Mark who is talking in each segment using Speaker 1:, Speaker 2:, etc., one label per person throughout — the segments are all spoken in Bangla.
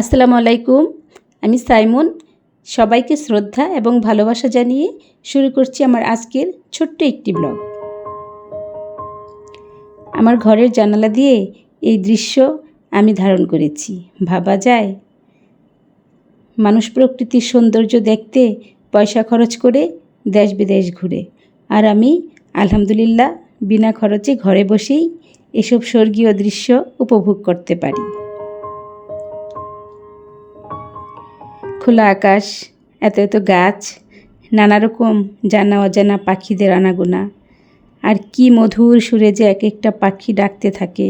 Speaker 1: আসসালামু আলাইকুম। আমি সাইমন। সবাইকে শ্রদ্ধা এবং ভালোবাসা জানিয়ে শুরু করছি আমার আজকের ছোট্ট একটি ব্লগ। আমার ঘরের জানালা দিয়ে এই দৃশ্য আমি ধারণ করেছি। ভাবা যায়, মানুষ প্রকৃতির সৌন্দর্য দেখতে পয়সা খরচ করে দেশ বিদেশ ঘুরে, আর আমি আলহামদুলিল্লাহ বিনা খরচে ঘরে বসেই এসব স্বর্গীয় দৃশ্য উপভোগ করতে পারি। খোলা আকাশ, এত এত গাছ, নানা রকম জানা অজানা পাখিদের আনাগোনা, আর কি মধুর সুরে যে এক একটা পাখি ডাকতে থাকে।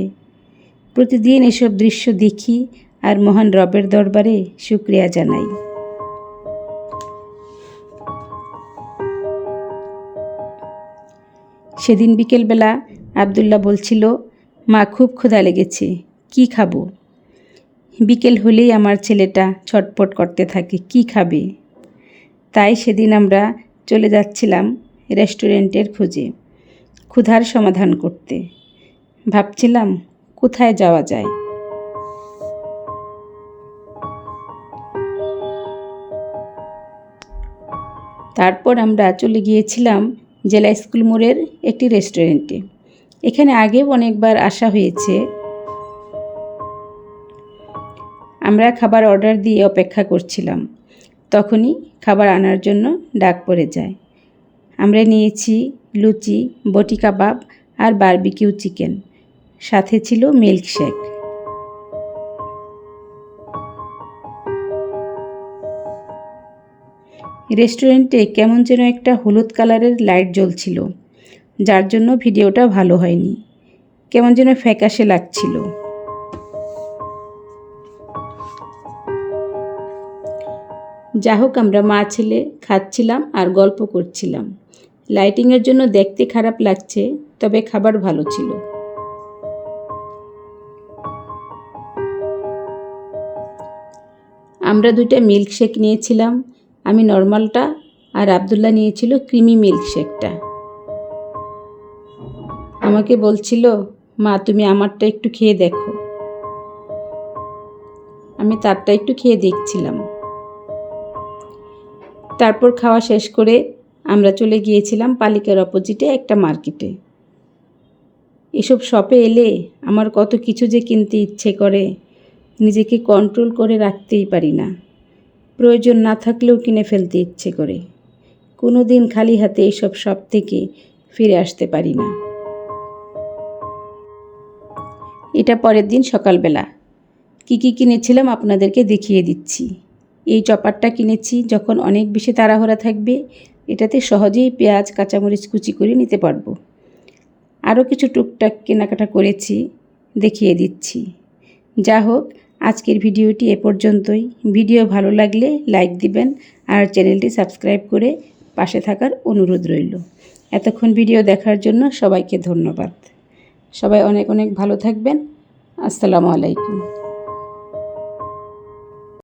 Speaker 1: প্রতিদিন এসব দৃশ্য দেখি আর মহান রবের দরবারে শুকরিয়া জানাই। সেদিন বিকেলবেলা আব্দুল্লাহ বলছিল, মা খুব ক্ষুধা লেগেছে, কি খাবো? বিকেল হলেই আমার ছেলেটা ছটফট করতে থাকে, কি খাবে? তাই সেদিন আমরা চলে যাচ্ছিলাম রেস্টুরেন্টের খোঁজে ক্ষুধার সমাধান করতে। ভাবছিলাম কোথায় যাওয়া যায়। তারপর আমরা চলে গিয়েছিলাম জেলা স্কুল মোড়ের একটি রেস্টুরেন্টে। এখানে আগেও অনেকবার আসা হয়েছে। আমরা খাবার অর্ডার দিয়ে অপেক্ষা করছিলাম, তখনই খাবার আনার জন্য ডাক পড়ে যায়। আমরা নিয়েছি লুচি, বটি কাবাব আর বারবিকিউ চিকেন, সাথে ছিল মিল্কশেক। রেস্টুরেন্টে কেমন যেন একটা হলুদ কালারের লাইট জ্বলছিল, যার জন্য ভিডিওটা ভালো হয়নি, কেমন যেন ফ্যাকাশে লাগছিল। যা হোক, আমরা মা ছেলে খাচ্ছিলাম আর গল্প করছিলাম। লাইটিংয়ের জন্য দেখতে খারাপ লাগছে, তবে খাবার ভালো ছিল। আমরা 2টা মিল্কশেক নিয়েছিলাম, আমি নর্মালটা আর আব্দুল্লাহ নিয়েছিল ক্রিমি মিল্কশেকটা। আমাকে বলছিল, মা তুমি আমারটা একটু খেয়ে দেখো। আমি তারটা একটু খেয়ে দেখছিলাম। তারপর খাওয়া শেষ করে আমরা চলে গিয়েছিলাম পালিকার অপোজিটে একটা মার্কেটে। এসব শপে এলে আমার কত কিছু যে কিনতে ইচ্ছে করে, নিজেকে কন্ট্রোল করে রাখতেই পারি না। প্রয়োজন না থাকলেও কিনে ফেলতে ইচ্ছে করে। কোনো দিন খালি হাতে এইসব শপ থেকে ফিরে আসতে পারি না। এটা পরের দিন সকালবেলা। কি কিনেছিলাম আপনাদেরকে দেখিয়ে দিচ্ছি। এই চপারটা কিনেছি, যখন অনেক বেশি তাড়াহুড়া থাকবে এটাতে সহজেই পেঁয়াজ কাঁচামরিচ কুচি করে নিতে পারবো। আরও কিছু টুকটাক কেনাকাটা করেছি, দেখিয়ে দিচ্ছি। যা হোক, আজকের ভিডিওটি এ পর্যন্তই। ভিডিও ভালো লাগলে লাইক দিবেন আর চ্যানেলটি সাবস্ক্রাইব করে পাশে থাকার অনুরোধ রইল। এতক্ষণ ভিডিও দেখার জন্য সবাইকে ধন্যবাদ। সবাই অনেক অনেক ভালো থাকবেন। আসসালামু আলাইকুম।